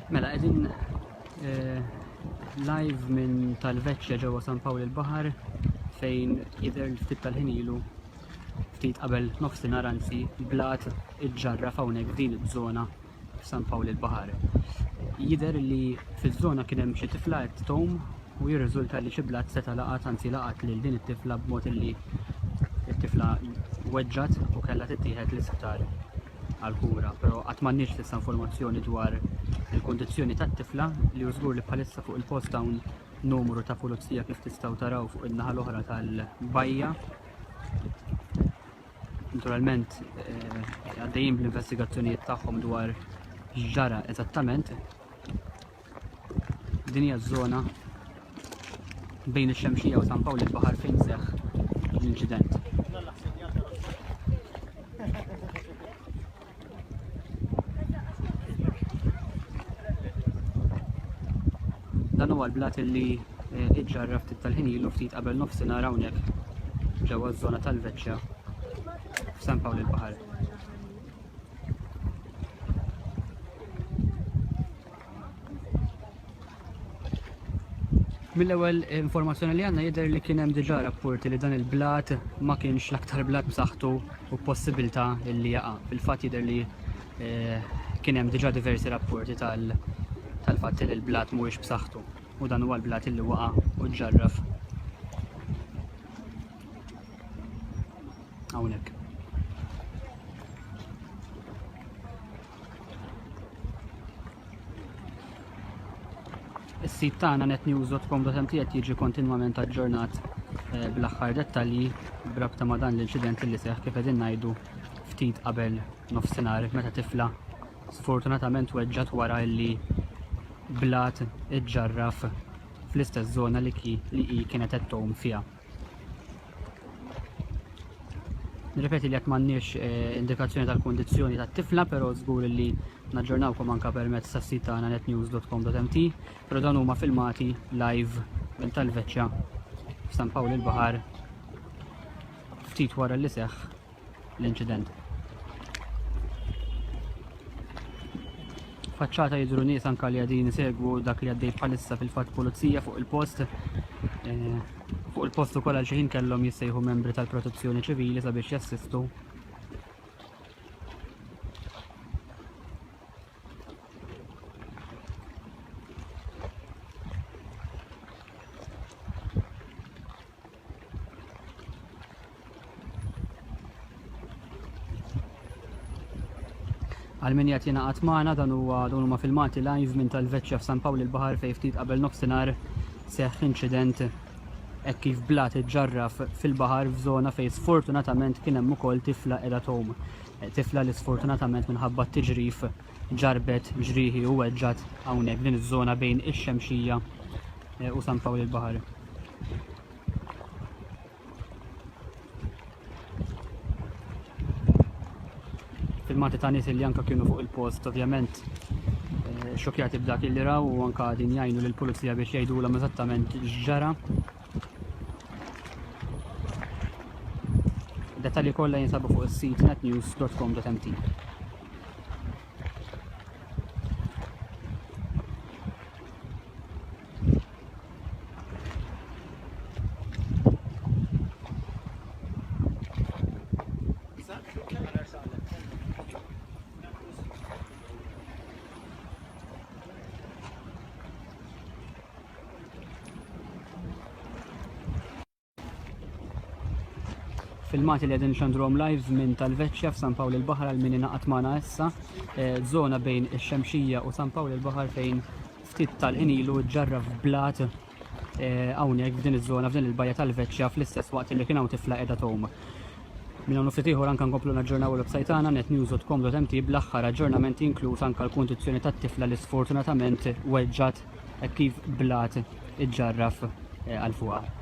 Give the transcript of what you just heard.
Mela qegħdin live minn tal-Veċċja ġewwa San Pawl il-Baħar fejn jidher ftit tal-ħin ilu ftit qabel nofsinhar anzi blat iġġarraf hawnhekk f'din iż-żona f'San Pawl il-Baħar. Jidher li fiż-żona kien hemm xi tifla qed tom u jirriżulta li xi blat seta' laqat lil din it-tifla b'mod li t-tifla weġġat u kellha tittieħed l-isptar għall-kura, però qatt m'għandniex issa informazzjoni dwar il-kundizzjoni tat-tifla li żgur li bħalissa fuq il-post hawn numru ta' pulizija kif tistgħu taraw fuq in-naħa l-oħra tal-bajja. Naturalment għaddejjin bl-investigazzjonijiet tagħhom dwar x'ġara eżattament. Din hija ż-żona bejn ix-Xemxija u San Pawl il-Baħar fejn seħħ l-inċident. Dan huwa l-blat li iġġarraf ftit tal-ħin ilu ftit qabel nofsinhar hawnhekk ġewwa ż-żona tal-Veċċja f'San Pawl il-Baħar. Mill-ewwel informazzjoni li għandna jidher li kien hemm diġà rapporti li dan il-blat ma kienx l-aktar blat b'saħħtu u possibilità li jaqa'. Fil-fatt jidher li kien hemm diġà diversi rapporti tal-fatt li l-blat mhuwiex b'saħħtu u dan huwa l-blat li waqa' u ġġarraf hawnhekk. Is-sit tagħna netnews.com.mt qed jiġi kontinwament aġġornat bl-aħħar dettalji b'rabta ma' dan l-inċident li seħħ kif qegħdin ngħidu ftit qabel nofsinhar meta tifla sfortunatament weġġat wara li blat iġġarraf fl-istess żona li hi kienet qed tom fiha. Nirrepeti li jekk m'għandniex indikazzjoni tal-kundizzjoni tat-tifla, però żgur li naġġornawkom anke permezz tas-sit tagħna netnews.com.mt, però dan huma filmati live minn tal-Veċċja f'San Pawl il-Baħar ftit wara li seħħ l-inċident. Faċċata jidhru nies anke li qegħdin isegwu dak li għaddej bħalissa fil-fatt pulizija fuq il-post. Fuq il-post ukoll għal xi ħin kellhom jissejħu membri tal-Protezzjoni Ċivili sabiex jassistu. Għal-min jgħat jenaqat magħna dan huma filmati live minn tal-Veċċja f'San Pawl il-Baħar fejn ftit qabel nofsinhar seħħ inċident hekk kif blat iġġarraf fil-baħar f'żona fejn sfortunatament kien hemm ukoll tifla qiegħda tom. Tifla li sfortunatament minħabba t-tiġrif ġarbet ġrieħi u weġġat hawnhekk din iż-żona bejn ix-Xemxija u San Pawl il-Baħar. Filmati ta' nies li anke kienu fuq il-post ovvjament xokjati b'dak li raw u anke din jgħinu lill-pulizija biex jgħidulhom eżattament x'ġara. Dettalji kollha jinsabu fuq is-sit netnews.com.mt. Filmati li għedin xandrom live minn tal-Veċċja f'San Pawl il-Baħar għal min inaqat magħna issa, żona bejn ix-Xemxija u San Pawl il-Baħar fejn ftit tal-ħin ilu ġġarraf blat hawnhekk f'din iż-żona f'din il-bajja tal-Veċċja fl-istess waqt li kien hawn tifla qiegħda tom. Minn hawn ftit ieħor anke nkomplu naġġornaw il-website tagħna netnews.com.mt bl-aħħar aġġornamenti inkluż anke l-kundizzjoni tat-tifla li sfortunatament weġġat hekk kif blat iġġarraf għal fuqha.